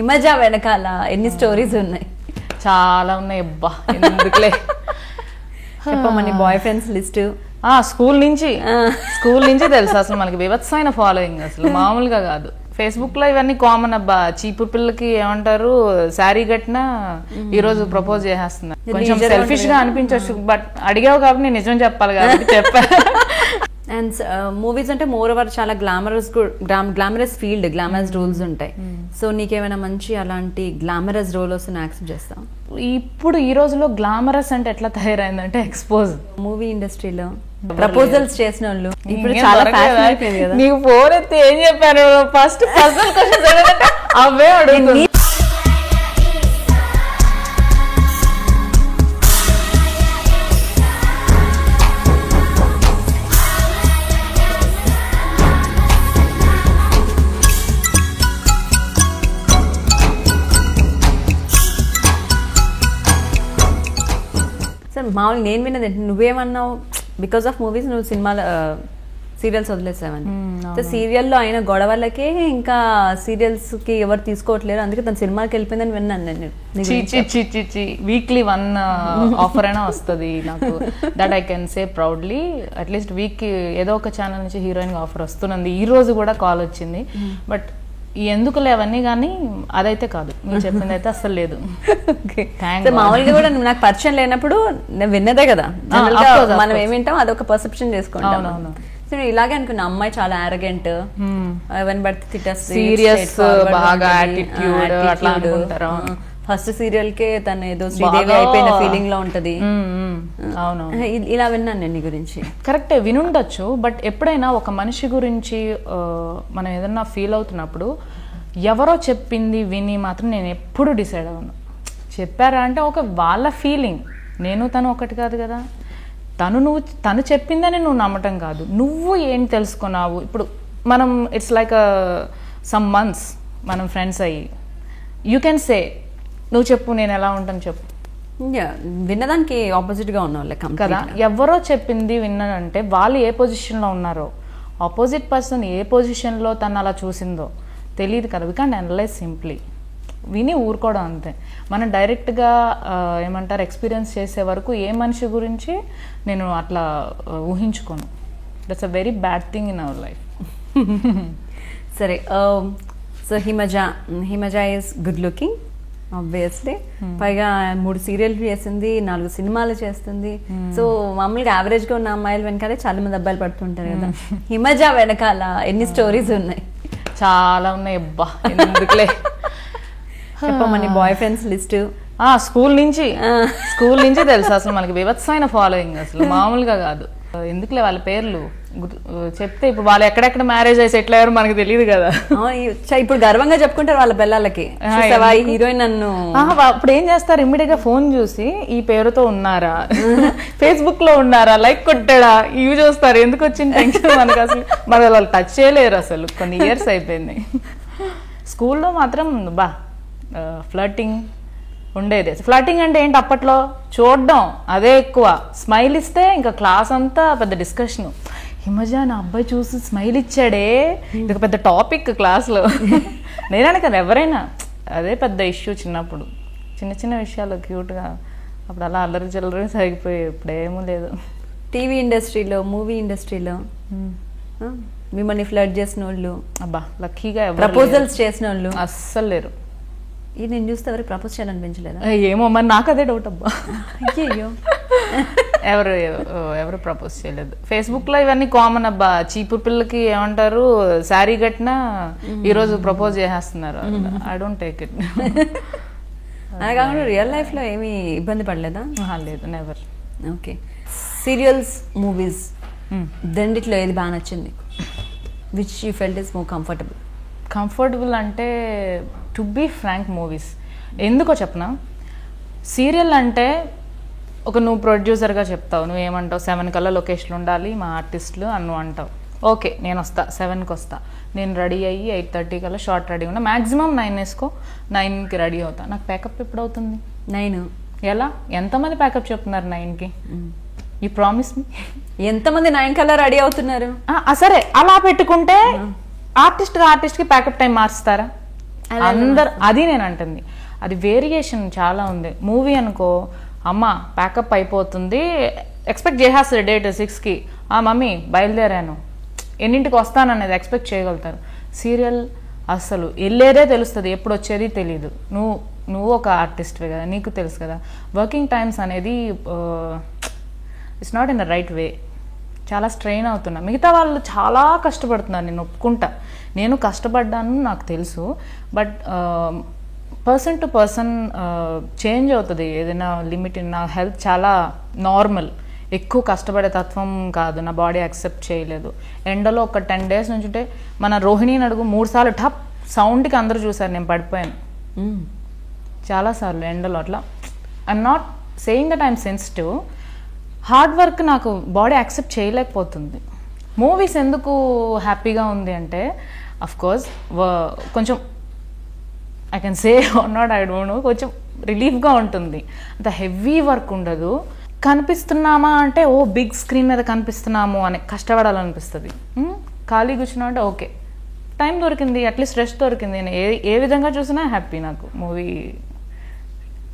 హిమజ వెనకాల ఎన్ని స్టోరీస్ ఉన్నాయి? చాలా ఉన్నాయి అబ్బా, ఎందుకులే చెప్పమని. బాయ్ ఫ్రెండ్స్ లిస్ట్ స్కూల్ నుంచి తెలుసు అసలు మనకి వివత్సమైన ఫాలోయింగ్, అసలు మామూలుగా కాదు. ఫేస్బుక్ లో ఇవన్నీ కామన్ అబ్బా. చీపు పిల్లకి ఏమంటారు, శారీ కట్టినా ఈ రోజు ప్రపోజ్ చేసేస్తున్నా. కొంచెం సెల్ఫిష్ గా అనిపించవచ్చు, బట్ అడిగావు కాబట్టి నేను నిజం చెప్పాలి కాబట్టి చెప్పా. అండ్ మూవీస్ అంటే మోర్ ఓవర్ చాలా గ్లామరస్ ఫీల్డ్, గ్లామరస్ రోల్స్ ఉంటాయి. సో నీకేమైనా మంచి అలాంటి గ్లామరస్ రోల్ వస్తే యాక్సెప్ట్ చేస్తాం? ఇప్పుడు ఈ రోజులో గ్లామరస్ అంటే ఎట్లా తయారైందంటే ఎక్స్పోజ్. మూవీ ఇండస్ట్రీలో ప్రపోజల్స్ చేసిన వాళ్ళు ఇప్పుడు చాలా ఫ్యాషన్ అయిపోయింది కదా. నీకు ఫోన్ ఎత్తి ఏం చెప్పాను, ఫస్ట్ పర్సనల్ క్వశ్చన్స్ అవే అడుగుతుంది. మామూలుగా నేను విన్నది నువ్వేమన్నావు, బికాస్ ఆఫ్ మూవీస్ నువ్వు సినిమాలు సీరియల్స్ వదిలేసావని. సీరియల్లో అయిన గొడవలకే ఇంకా సీరియల్స్ కి ఎవరు తీసుకోవట్లేరు, అందుకే తన సినిమాకి వెళ్ళిపోయిందని విన్నాను నేను. వీక్లీ 1 ఆఫర్ అయినా వస్తుంది నాకు, that I can say proudly. At least week ఏదో ఒక ఛానల్ నుంచి హీరోయిన్ గా ఆఫర్ వస్తున్నది. ఈ రోజు కూడా కాల్ వచ్చింది, బట్ ఎందుకులే అవన్నీ, కానీ అదైతే కాదు, నేను చెప్పింది అయితే అసలు లేదు. మామూలుగా కూడా నాకు పరిచయం లేనప్పుడు నేను విన్నదే కదా, మనం ఏమింటాం అదొక పర్సెప్షన్ చేసుకుంటాం. ఇలాగే అనుకున్నా, అమ్మాయి చాలా ఆరగెంట్, ఎవరిని పడితే తిట్టేస్తుంది, సీరియస్, బాగా యాటిట్యూడ్ అట్లా అనుకుంటారు. ఫస్ట్ సీరియల్ కే తను ఏదో శ్రీదేవి అయిపోయిన ఫీలింగ్ లో ఉంటది. అవును, ఇలా విన్నాను నేను నీ గురించి. కరెక్టే, వినుండొచ్చు. బట్ ఎప్పుడైనా ఒక మనిషి గురించి మనం ఏదన్నా ఫీల్ అవుతున్నప్పుడు ఎవరో చెప్పింది విని మాత్రం నేను ఎప్పుడు డిసైడ్ అవ్వను. చెప్పారా అంటే ఒక వాళ్ళ ఫీలింగ్, నేను తను ఒకటి కాదు కదా. తను చెప్పిందని నువ్వు నమ్మటం కాదు, నువ్వు ఏం తెలుసుకున్నావు. ఇప్పుడు మనం ఇట్స్ లైక్ సమ్ మంత్స్ మనం ఫ్రెండ్స్ అయ్యి, యూ కెన్ సే నువ్వు చెప్పు నేను ఎలా ఉంటాను చెప్పు. విన్నదానికి ఆపోజిట్ గా ఉన్నావు కదా. ఎవరో చెప్పింది విన్నానంటే వాళ్ళు ఏ పొజిషన్ లో ఉన్నారో, ఆపోజిట్ పర్సన్ ఏ పొజిషన్ లో తను అలా చూసిందో తెలియదు కదా. వి కాంట్ అనలైజ్, సింప్లీ విని ఊరుకోవడం అంతే. మనం డైరెక్ట్గా ఏమంటారు ఎక్స్పీరియన్స్ చేసే వరకు ఏ మనిషి గురించి నేను అట్లా ఊహించుకోను. That's a very bad thing in our life. సరే, so Himaja is good looking obviously, పైగా 3 సీరియల్ చేసింది, 4 సినిమాలు చేస్తుంది. సో మామూలుగా యావరేజ్ గా ఉన్న అమ్మాయిల వెనకాలే చాలా మంది అబ్బాయిలు పడుతుంటారు కదా. హిమజ వెనకాల ఎన్ని స్టోరీస్ ఉన్నాయి? చాలా ఉన్నాయి అబ్బా, ఎందుకులే చెప్పమని. బాయ్ ఫ్రెండ్స్ లిస్ట్ స్కూల్ నుంచి తెలుసు అసలు మనకి వివత్సమైన ఫాలోయింగ్, అసలు మామూలుగా కాదు. ఎందుకులే వాళ్ళ పేర్లు చెప్తే ఇప్పుడు వాళ్ళు ఎక్కడెక్కడ మ్యారేజ్ అయ్యి సెటిల్ అయ్యారు మనకు తెలియదు కదా. ఇప్పుడు గర్వంగా చెప్పుకుంటారు వాళ్ళ పిల్లలకి, హీరోయిన్ నన్ను. అప్పుడు ఏం చేస్తారు, ఇమ్మీడియట్ గా ఫోన్ చూసి ఈ పేరుతో ఉన్నారా, ఫేస్బుక్ లో ఉన్నారా, లైక్ కొట్టాడా, ఇవి చూస్తారు. ఎందుకు వచ్చిన టెన్షన్ మనకు, అసలు మన వాళ్ళు టచ్ చేయలేరు అసలు. కొన్ని ఇయర్స్ అయిపోయింది. స్కూల్లో మాత్రం ఫ్లర్టింగ్ ఉండేది. ఫ్లర్టింగ్ అంటే ఏంటి, అప్పట్లో చూడడం అదే ఎక్కువ. స్మైల్ ఇస్తే ఇంకా క్లాస్ అంతా పెద్ద డిస్కషన్. హిమజ నా అబ్బాయి చూసి స్మైల్ ఇచ్చాడే, ఇది ఒక పెద్ద టాపిక్ క్లాస్లో. నేనే కదా, ఎవరైనా అదే పెద్ద ఇష్యూ చిన్నప్పుడు. చిన్న చిన్న విషయాలు క్యూట్గా అప్పుడు అలా అల్లరి చిల్లరి సాగిపోయి, ఇప్పుడేమూ లేదు. టీవీ ఇండస్ట్రీలో, మూవీ ఇండస్ట్రీలో మిమ్మల్ని ఫ్లర్ట్ చేసిన వాళ్ళు, అబ్బా లక్కీగా ప్రపోజల్స్ చేసిన వాళ్ళు అస్సలు లేరు. ఇది నేను చూస్తే ఎవరికి ప్రపోజ్ చేయాలనిపించలేదా? ఏమో మరి, నాకు అదే డౌట్ అబ్బా. అయ్యో, ఎవరు ప్రపోజ్ చేయలేదు. ఫేస్బుక్ లో ఇవన్నీ కామన్ అబ్బా. చీపు పిల్లకి ఏమంటారు, శారీ కట్టినా ఈ రోజు ప్రపోజ్ చేసేస్తున్నారు. I don't take it. అలా కాకుండా రియల్ లైఫ్ లో ఏమి ఇబ్బంది పడలేదా? లేదు, నెవర్. ఓకే. సీరియల్స్, మూవీస్, రెండిట్లో ఏది బాగా నచ్చింది? Which you felt is more comfortable అంటే టు బీ ఫ్రాంక్ మూవీస్. ఎందుకో చెప్పనా, సీరియల్ అంటే ఒక నువ్వు ప్రొడ్యూసర్గా చెప్తావు, నువ్వేమంటావు 7 కల్లా లొకేషన్ ఉండాలి మా ఆర్టిస్టులు అని నువ్వు అంటావు. ఓకే, నేను వస్తా 7కి వస్తా, నేను రెడీ అయ్యి 8:30 కల్లా షార్ట్ రెడీ ఉన్నా, మ్యాక్సిమం 9 వేసుకో, 9కి రెడీ అవుతా. నాకు ప్యాకప్ ఎప్పుడు అవుతుంది? 9. ఎలా, ఎంతమంది ప్యాకప్ చెప్తున్నారు 9కి? యూ ప్రామిస్ మీ? ఎంతమంది 9 కల్లా రెడీ అవుతున్నారు? సరే, అలా పెట్టుకుంటే ఆర్టిస్ట్కి ప్యాకప్ టైం మార్చుతారా? అందరు అది నేను అంటుంది. అది వేరియేషన్ చాలా ఉంది. మూవీ అనుకో, అమ్మ ప్యాకప్ అయిపోతుంది, ఎక్స్పెక్ట్ చేసేస్తారు డేట్ 6కి, మమ్మీ బయలుదేరాను, ఎన్నింటికి వస్తాననేది ఎక్స్పెక్ట్ చేయగలుగుతారు. సీరియల్ అసలు వెళ్ళేదే తెలుస్తుంది, ఎప్పుడు వచ్చేది తెలియదు. నువ్వు ఒక ఆర్టిస్ట్వే కదా, నీకు తెలుసు కదా. వర్కింగ్ టైమ్స్ అనేది it's not in the right way. చాలా స్ట్రెయిన్ అవుతున్నా. మిగతా వాళ్ళు చాలా కష్టపడుతున్నారు, నేను ఒప్పుకుంటా, నేను కష్టపడ్డాను, నాకు తెలుసు. But person to person change అవుతుంది ఏదైనా లిమిట్. నా హెల్త్ చాలా నార్మల్, ఎక్కువ కష్టపడే తత్వం కాదు, నా బాడీ యాక్సెప్ట్ చేయలేదు. ఎండలో ఒక 10 days నుంచి ఉంటే, మన రోహిణిని అడుగు, 3 సార్లు టప్ సౌండ్కి అందరూ చూసారు నేను పడిపోయాను చాలాసార్లు ఎండలో. అట్లా I'm not saying that I'm sensitive. Hard work నాకు బాడీ యాక్సెప్ట్ చేయలేకపోతుంది. మూవీస్ ఎందుకు హ్యాపీగా ఉంది అంటే, అఫ్కోర్స్ కొంచెం I can say or not, I don't know, కొంచెం రిలీఫ్గా ఉంటుంది. అంత హెవీ వర్క్ ఉండదు. కనిపిస్తున్నామా అంటే బిగ్ స్క్రీన్ మీద కనిపిస్తున్నాము అని కష్టపడాలనిపిస్తుంది. ఖాళీ కూర్చున్నా అంటే ఓకే, టైం దొరికింది, అట్లీస్ట్ రెస్ట్ దొరికింది. నేను ఏ విధంగా చూసినా హ్యాపీ. నాకు మూవీ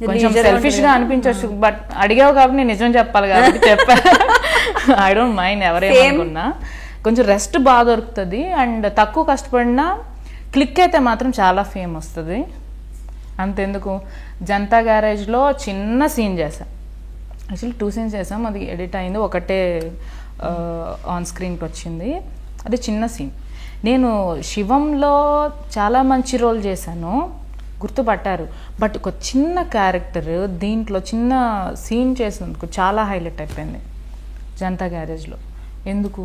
కొంచెం సెల్ఫిష్గా అనిపించవచ్చు, బట్ అడిగావు కాబట్టి నేను నిజం చెప్పాలి కాబట్టి చెప్పా. ఐ డోంట్ మైండ్ ఎవరేమనుకున్నా. కొంచెం రెస్ట్ బాగా దొరుకుతుంది. అండ్ తక్కువ కష్టపడినా క్లిక్ అయితే మాత్రం చాలా ఫేమ్ వస్తుంది. అంతెందుకు, జనతా గ్యారేజ్లో చిన్న సీన్ చేశాను. యాక్చువల్లీ 2 scenes చేసాం, అది ఎడిట్ అయింది, ఒకటే ఆన్ స్క్రీన్కి వచ్చింది. అది చిన్న సీన్. నేను శివంలో చాలా మంచి రోల్ చేశాను, గుర్తుపట్టారు. బట్ ఒక చిన్న క్యారెక్టర్ దీంట్లో చిన్న సీన్ చేసినందుకు చాలా హైలైట్ అయిపోయింది జనతా గ్యారేజ్లో. ఎందుకు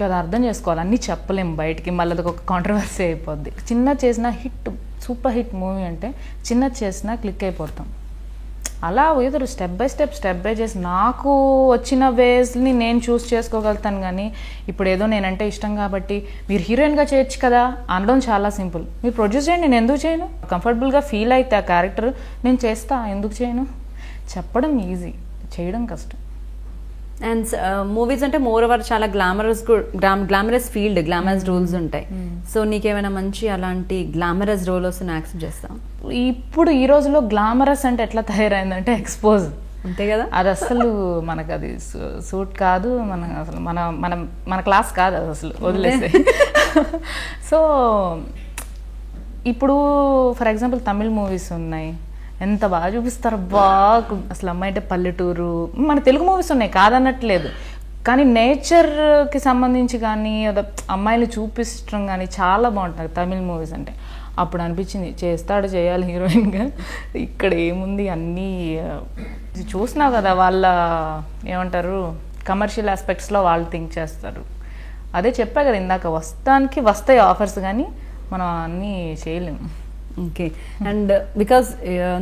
కదా అర్థం చేసుకోవాలి, అన్నీ చెప్పలేము బయటికి, మళ్ళీ అది ఒక కాంట్రవర్సీ అయిపోద్ది. చిన్న చేసిన హిట్, సూపర్ హిట్ మూవీ అంటే చిన్న చేసినా క్లిక్ అయిపోతాం. అలా ఏదో స్టెప్ బై చేసి నాకు వచ్చిన వేస్ని నేను చూస్ చేసుకోగలుగుతాను. కానీ ఇప్పుడు ఏదో నేనంటే ఇష్టం కాబట్టి మీరు హీరోయిన్గా చేయొచ్చు కదా అనడం చాలా సింపుల్. మీరు ప్రొడ్యూస్ చేయండి, నేను ఎందుకు చేయను? కంఫర్టబుల్గా ఫీల్ అయితే ఆ క్యారెక్టర్ నేను చేస్తా, ఎందుకు చేయను? చెప్పడం ఈజీ, చేయడం కష్టం. అండ్ మూవీస్ అంటే మోర్ ఓవర్ చాలా గ్లామరస్ ఫీల్డ్, గ్లామరస్ రోల్స్ ఉంటాయి. సో నీకేమైనా మంచి అలాంటి గ్లామరస్ రోల్ వస్తే యాక్సెప్ట్ చేస్తాం? ఇప్పుడు ఈ రోజులో గ్లామరస్ అంటే ఎట్లా తయారైందంటే ఎక్స్పోజ్, అంతే కదా. అది అసలు మనకు అది సూట్ కాదు, అసలు మన క్లాస్ కాదు అది, అసలు వదిలేస్తే. సో ఇప్పుడు ఫర్ ఎగ్జాంపుల్ తమిళ్ మూవీస్ ఉన్నాయి, ఎంత బాగా చూపిస్తారు, అసలు అమ్మాయి అంటే పల్లెటూరు. మన తెలుగు మూవీస్ ఉన్నాయి కాదన్నట్లేదు, కానీ నేచర్కి సంబంధించి కానీ అమ్మాయిలు చూపించడం కానీ చాలా బాగుంటుంది తమిళ్ మూవీస్ అంటే. అప్పుడు అనిపించింది చేయాలి హీరోయిన్గా. ఇక్కడ ఏముంది, అన్నీ చూసినావు కదా, వాళ్ళ ఏమంటారు కమర్షియల్ ఆస్పెక్ట్స్లో వాళ్ళు థింక్ చేస్తారు. అదే చెప్పా కదా ఇందాక, వస్తాయి ఆఫర్స్, కానీ మనం అన్నీ చేయలేము. ఓకే. అండ్ బికాస్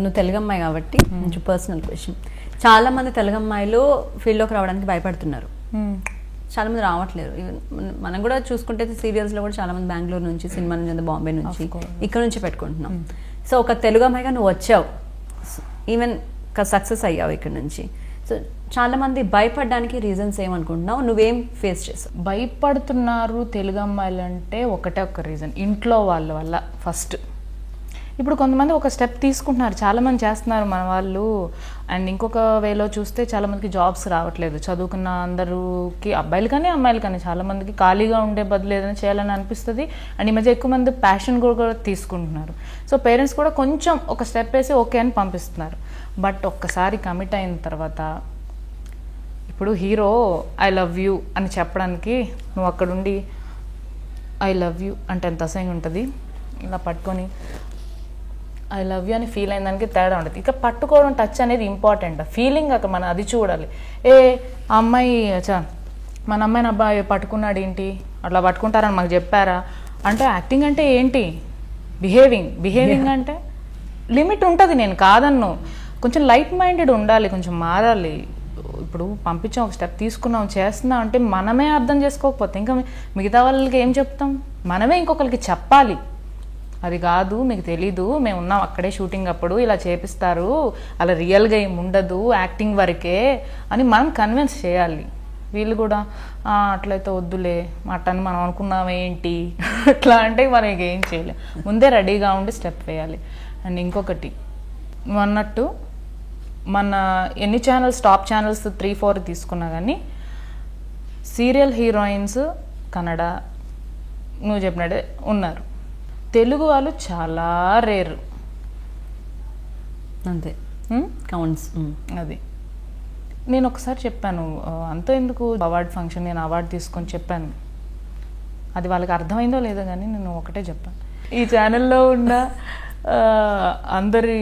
నువ్వు తెలుగు అమ్మాయి కాబట్టి కొంచెం పర్సనల్ క్వశ్చన్, చాలా మంది తెలుగు అమ్మాయిలు ఫీల్డ్లోకి రావడానికి భయపడుతున్నారు, చాలా మంది రావట్లేరు. మనం కూడా చూసుకుంటే సీరియల్స్లో కూడా చాలా మంది బెంగళూరు నుంచి, సినిమా నుంచి, బాంబే నుంచి, ఇక్కడ నుంచి పెట్టుకుంటున్నాం. సో ఒక తెలుగు అమ్మాయిగా నువ్వు వచ్చావు, ఈవెన్ సక్సెస్ అయ్యావు ఇక్కడ నుంచి. సో చాలా మంది భయపడడానికి రీజన్స్ ఏమనుకుంటున్నావు, నువ్వేం ఫేస్ చేసావు? భయపడుతున్నారు తెలుగు అమ్మాయిలు అంటే ఒక రీజన్, ఇంట్లో వాళ్ళ వల్ల. ఫస్ట్ ఇప్పుడు కొంతమంది ఒక స్టెప్ తీసుకుంటున్నారు, చాలామంది చేస్తున్నారు మన వాళ్ళు. అండ్ ఇంకొక వేలో చూస్తే చాలామందికి జాబ్స్ రావట్లేదు. చదువుకున్న అందరికి, అబ్బాయిలు కానీ అమ్మాయిలు కానీ, చాలామందికి ఖాళీగా ఉండే బదులు ఏదైనా చేయాలని అనిపిస్తుంది. అండ్ ఈ మధ్య ఎక్కువ మంది ప్యాషన్ కూడా తీసుకుంటున్నారు. సో పేరెంట్స్ కూడా కొంచెం ఒక స్టెప్ వేసి ఓకే అని పంపిస్తున్నారు. బట్ ఒక్కసారి కమిట్ అయిన తర్వాత, ఇప్పుడు హీరో ఐ లవ్ యూ అని చెప్పడానికి నువ్వు అక్కడుండి ఐ లవ్ యూ అంటే ఎంత అసహ్యంగా ఉంటుంది. ఇలా పట్టుకొని ఐ లవ్ యూ అని ఫీల్ అయిన దానికి తేడా ఉంటుంది. ఇక పట్టుకోవడం, టచ్ అనేది ఇంపార్టెంట్. ఫీలింగ్ అక్కడ మనం అది చూడాలి. అమ్మాయి మన అమ్మాయిని అబ్బాయి పట్టుకున్నాడు ఏంటి, అట్లా పట్టుకుంటారని మాకు చెప్పారా అంటే, యాక్టింగ్ అంటే ఏంటి, బిహేవింగ్ అంటే లిమిట్ ఉంటుంది. నేను కాదన్ను, కొంచెం లైట్ మైండెడ్ ఉండాలి, కొంచెం మారాలి. ఇప్పుడు పంపించాం, ఒక స్టెప్ తీసుకున్నాం, చేస్తున్నాం అంటే మనమే అర్థం చేసుకోకపోతే ఇంకా మిగతా వాళ్ళకి ఏం చెప్తాం? మనమే ఇంకొకరికి చెప్పాలి, అది కాదు మీకు తెలీదు, మేము ఉన్నాం అక్కడే షూటింగ్ అప్పుడు ఇలా చేపిస్తారు, అలా రియల్గా ఏమి ఉండదు, యాక్టింగ్ వరకే అని మనం కన్విన్స్ చేయాలి. వీళ్ళు కూడా అట్లయితే వద్దులే మటన్ మనం అనుకున్నాం ఏంటి అట్లా అంటే మనకి ఏం చేయలేం. ముందే రెడీగా ఉండి స్టెప్ వేయాలి. అండ్ ఇంకొకటి అన్నట్టు మన ఎన్ని ఛానల్స్ టాప్ ఛానల్స్ 3-4 తీసుకున్నా కానీ సీరియల్ హీరోయిన్స్ కన్నడ నువ్వు చెప్పినట్టే ఉన్నారు. తెలుగు వాళ్ళు చాలా రేరు అంతే కౌంట్స్. అది నేను ఒకసారి చెప్పాను, అంత ఎందుకు అవార్డ్ ఫంక్షన్ నేను అవార్డు తీసుకొని చెప్పాను. అది వాళ్ళకి అర్థమైందో లేదో కానీ నేను ఒకటే చెప్పాను, ఈ ఛానల్లో ఉన్న అందరి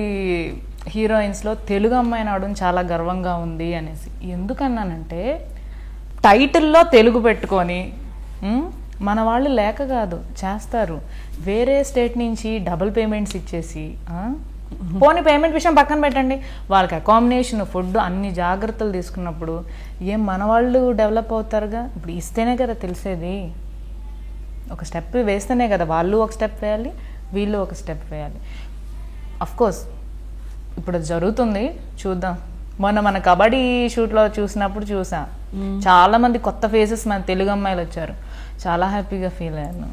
హీరోయిన్స్లో తెలుగు అమ్మాయిని అవడం చాలా గర్వంగా ఉంది అనేసి. ఎందుకన్నానంటే టైటిల్లో తెలుగు పెట్టుకొని మన వాళ్ళు లేక కాదు చేస్తారు, వేరే స్టేట్ నుంచి డబుల్ పేమెంట్స్ ఇచ్చేసి పోనీ పేమెంట్ విషయం పక్కన పెట్టండి, వాళ్ళకి అకామిడేషన్ ఫుడ్ అన్ని జాగ్రత్తలు తీసుకున్నప్పుడు ఏం మన వాళ్ళు డెవలప్ అవుతారుగా. ఇప్పుడు ఇస్తేనే కదా తెలిసేది, ఒక స్టెప్ వేస్తేనే కదా వాళ్ళు ఒక స్టెప్ వేయాలి, వీళ్ళు ఒక స్టెప్ వేయాలి. అఫ్కోర్స్ ఇప్పుడు జరుగుతుంది, చూద్దాం. మన కబడ్డీ షూట్లో చూసినప్పుడు చూసా, చాలా మంది కొత్త ఫేసెస్ మన తెలుగు అమ్మాయిలు వచ్చారు, చాలా హ్యాపీగా ఫీల్ అయ్యాను.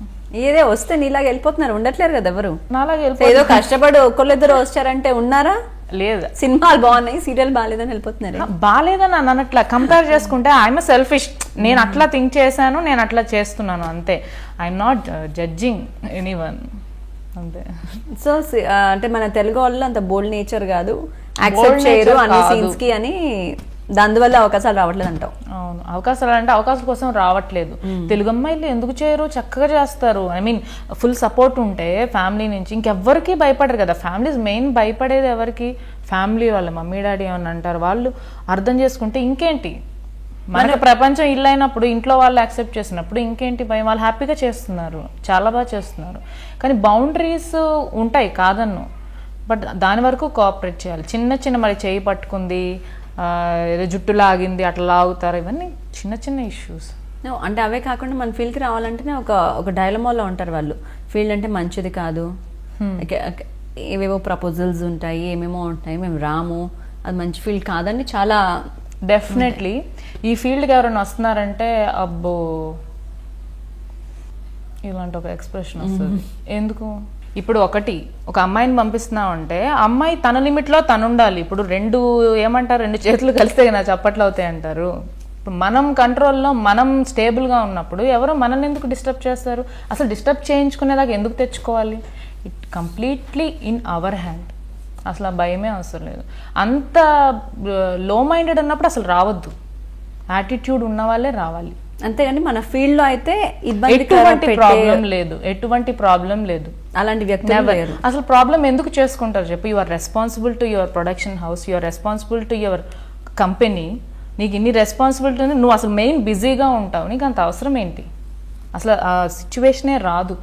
ఏదే వస్తే నీలాగా వెళ్ళిపోతున్నారు, ఉండట్లేరు కదా ఎవరు. నాలాగా ఏదో కష్టపడి ఒకళ్ళిద్దరు వచ్చారంటే ఉన్నారా? లేదు, సినిమాలు బాగున్నాయి సీరియల్ బాగాలేదని వెళ్ళిపోతున్నారు. బాగాలేదని అన్నట్లా కంపేర్ చేసుకుంటే ఐఎమ్ సెల్ఫిష్, నేను అట్లా థింక్ చేశాను, నేను అట్లా చేస్తున్నాను అంతే. ఐఎమ్ నాట్ జడ్జింగ్ ఎనీవన్ అంతే. సో అంటే మన తెలుగు వాళ్ళు అంత బోల్డ్ నేచర్ కాదు, యాక్సెప్ట్ చేయరు అన్ని సీన్స్ కి అని, దానివల్ల అవకాశాలు రావట్లేదు అంటావు. అవును, అవకాశాలు అంటే అవకాశం కోసం రావట్లేదు. తెలుగు అమ్మాయిలు ఎందుకు చేయరు, చక్కగా చేస్తారు. ఐ మీన్ ఫుల్ సపోర్ట్ ఉంటే ఫ్యామిలీ నుంచి ఇంకెవ్వరికి భయపడరు కదా. ఫ్యామిలీస్ మెయిన్ భయపడేది ఎవరికి, ఫ్యామిలీ వాళ్ళ మమ్మీ డాడీ ఏమని అంటారు, వాళ్ళు అర్థం చేసుకుంటే ఇంకేంటి. మనకి ప్రపంచం ఇల్లు అయినప్పుడు ఇంట్లో వాళ్ళు యాక్సెప్ట్ చేసినప్పుడు ఇంకేంటి భయం, వాళ్ళు హ్యాపీగా చేస్తున్నారు, చాలా బాగా చేస్తున్నారు. కానీ బౌండరీస్ ఉంటాయి కాదన్ను, బట్ దాని వరకు కోఆపరేట్ చేయాలి. చిన్న చిన్న మరి చేయి పట్టుకుంది, ఏదో జుట్టు లాగింది అట్లా లాగుతారు, ఇవన్నీ చిన్న చిన్న ఇష్యూస్. అంటే అవే కాకుండా మన ఫీల్డ్కి రావాలంటేనే ఒక డైలమాలో ఉంటారు వాళ్ళు. ఫీల్డ్ అంటే మంచిది కాదు, ఏవేవో ప్రపోజల్స్ ఉంటాయి, ఏమేమో ఉంటాయి, మేము రాము, అది మంచి ఫీల్డ్ కాదని చాలా. డెఫినెట్లీ ఈ ఫీల్డ్కి ఎవరైనా వస్తున్నారంటే అబ్బో ఇలాంటి ఒక ఎక్స్ప్రెషన్ వస్తుంది. ఎందుకు ఇప్పుడు ఒక అమ్మాయిని పంపిస్తున్నామంటే అమ్మాయి తన లిమిట్లో తను ఉండాలి. ఇప్పుడు రెండు చేతులు కలిస్తే నా చప్పట్లు అవుతాయి అంటారు. ఇప్పుడు మనం కంట్రోల్లో మనం స్టేబుల్గా ఉన్నప్పుడు ఎవరో మనల్ని ఎందుకు డిస్టర్బ్ చేస్తారు, అసలు డిస్టర్బ్ చేయించుకునేదాకా ఎందుకు తెచ్చుకోవాలి. It completely in our hand, అసలు ఆ భయమే అవసరం లేదు. అంత లో మైండెడ్ ఉన్నప్పుడు అసలు రావద్దు, యాటిట్యూడ్ ఉన్న వాళ్ళే రావాలి. అంతేగాని మన ఫీల్డ్ లో అయితే ఎటువంటి ప్రాబ్లం లేదు. అలాంటి వ్యక్తి అసలు ప్రాబ్లం ఎందుకు చేసుకుంటారు చెప్పు. You are responsible to your production house, you are responsible to your company. నీకు ఇన్ని రెస్పాన్సిబిలిటీ ఉంది, నువ్వు అసలు మెయిన్ బిజీగా ఉంటావు, నీకు అంత అవసరం ఏంటి. అసలు ఆ సిచ్యువేషనే రాదు.